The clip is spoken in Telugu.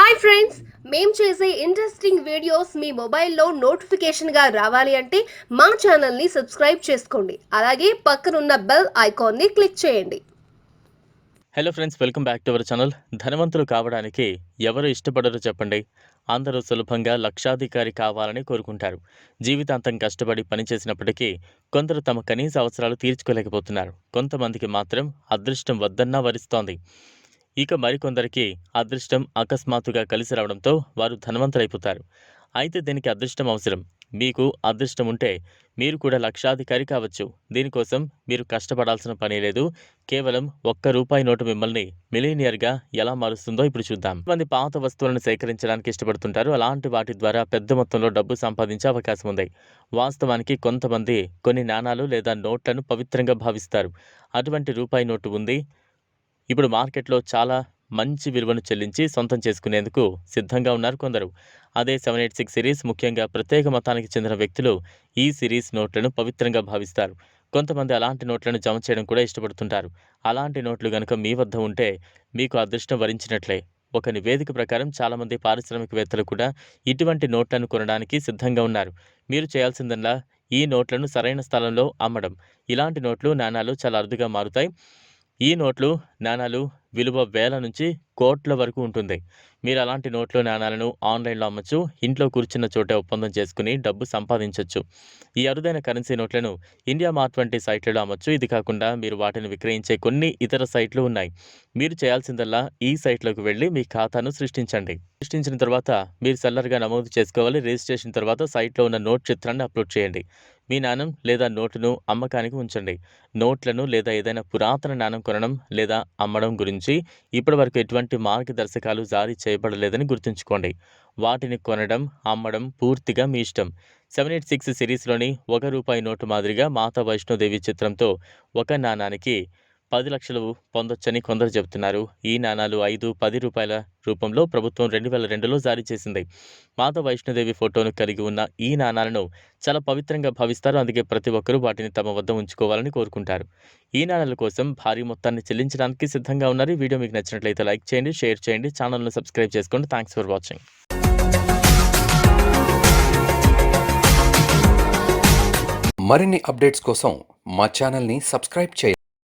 హాయ్ ఫ్రెండ్స్, మేము చేసే ఇంట్రెస్టింగ్ వీడియోస్ మీ మొబైల్లో నోటిఫికేషన్గా రావాలి అంటే మా ఛానల్ని సబ్స్క్రైబ్ చేసుకోండి. అలాగే పక్కనున్న బెల్ ఐకాన్ని క్లిక్ చేయండి. Hello friends, welcome back to our channel. ధనవంతులు కావడానికి ఎవరు ఇష్టపడరు చెప్పండి? అందరూ సులభంగా లక్షాధికారి కావాలని కోరుకుంటారు. జీవితాంతం కష్టపడి పనిచేసినప్పటికీ కొందరు తమ కనీస అవసరాలు తీర్చుకోలేకపోతున్నారు. కొంతమందికి మాత్రం అదృష్టం వద్దన్నా వరిస్తోంది. ఇక మరికొందరికి అదృష్టం అకస్మాత్తుగా కలిసి రావడంతో వారు ధనవంతులైపోతారు. అయితే దీనికి అదృష్టం అవసరం. మీకు అదృష్టం ఉంటే మీరు కూడా లక్షాధికారి కావచ్చు. దీనికోసం మీరు కష్టపడాల్సిన పని లేదు. కేవలం ₹1 నోటు మిమ్మల్ని మిలీనియర్గా ఎలా మారుస్తుందో ఇప్పుడు చూద్దాం. మంది పాత వస్తువులను సేకరించడానికి ఇష్టపడుతుంటారు. అలాంటి వాటి ద్వారా పెద్ద మొత్తంలో డబ్బు సంపాదించే అవకాశం ఉంది. వాస్తవానికి కొంతమంది కొన్ని నాణాలు లేదా నోట్లను పవిత్రంగా భావిస్తారు. అటువంటి రూపాయి నోటు ఉంది. ఇప్పుడు మార్కెట్లో చాలా మంచి విలువను చెల్లించి సొంతం చేసుకునేందుకు సిద్ధంగా ఉన్నారు కొందరు. అదే 786 సిరీస్. ముఖ్యంగా ప్రత్యేక మతానికి చెందిన వ్యక్తులు ఈ సిరీస్ నోట్లను పవిత్రంగా భావిస్తారు. కొంతమంది అలాంటి నోట్లను జమ చేయడం కూడా ఇష్టపడుతుంటారు. అలాంటి నోట్లు గనుక మీ వద్ద ఉంటే మీకు అదృష్టం వరించినట్లే. ఒక నివేదిక ప్రకారం చాలామంది పారిశ్రామికవేత్తలు కూడా ఇటువంటి నోట్లను కొనడానికి సిద్ధంగా ఉన్నారు. మీరు చేయాల్సిందల్లా ఈ నోట్లను సరైన స్థలంలో అమ్మడం. ఇలాంటి నోట్లు, నాణాలు చాలా అరుదుగా మారుతాయి. ఈ నోట్లు, నాణాలు విలువ వేల నుంచి కోట్ల వరకు ఉంటుంది. మీరు అలాంటి నోట్లు, నాణాలను ఆన్లైన్లో అమ్మచ్చు. ఇంట్లో కూర్చున్న చోటే ఒప్పందం చేసుకుని డబ్బు సంపాదించవచ్చు. ఈ అరుదైన కరెన్సీ నోట్లను ఇండియా మార్ట్ వంటి సైట్లలో అమ్మచ్చు. ఇది కాకుండా మీరు వాటిని విక్రయించే కొన్ని ఇతర సైట్లు ఉన్నాయి. మీరు చేయాల్సిందల్లా ఈ సైట్లోకి వెళ్ళి మీ ఖాతాను సృష్టించండి. సృష్టించిన తర్వాత మీరు సెల్లర్గా నమోదు చేసుకోవాలి. రిజిస్ట్రేషన్ తర్వాత సైట్లో ఉన్న నోట్ చిత్రాన్ని అప్లోడ్ చేయండి. మీ నాణం లేదా నోటును అమ్మకానికి ఉంచండి. నోట్లను లేదా ఏదైనా పురాతన నాణం కొనడం లేదా అమ్మడం గురించి ఇప్పటివరకు ఎటువంటి మార్గదర్శకాలు జారీ చేయబడలేదని గుర్తుంచుకోండి. వాటిని కొనడం, అమ్మడం పూర్తిగా మీ ఇష్టం. 786 సిరీస్లోని ₹1 నోటు మాదిరిగా మాతా వైష్ణోదేవి చిత్రంతో ఒక నాణానికి 10 లక్షలు పొందొచ్చని కొందరు చెబుతున్నారు. ఈ నాణాలు 5, ₹10 రూపంలో ప్రభుత్వం 2002లో జారీ చేసింది. మాతా వైష్ణోదేవి ఫోటోను కలిగి ఉన్న ఈ నాణాలను చాలా పవిత్రంగా భావిస్తారు. అందుకే ప్రతి ఒక్కరూ వాటిని తమ వద్ద ఉంచుకోవాలని కోరుకుంటారు. ఈ నాణాల కోసం భారీ మొత్తాన్ని చెల్లించడానికి సిద్ధంగా ఉన్నారు. ఈ వీడియో మీకు నచ్చినట్లయితే లైక్ చేయండి, షేర్ చేయండి, ఛానల్ను సబ్స్క్రైబ్ చేసుకోండి. Thanks for watching. మరిన్ని అప్డేట్స్ కోసం మా ఛానల్ని సబ్స్క్రైబ్ చేయండి.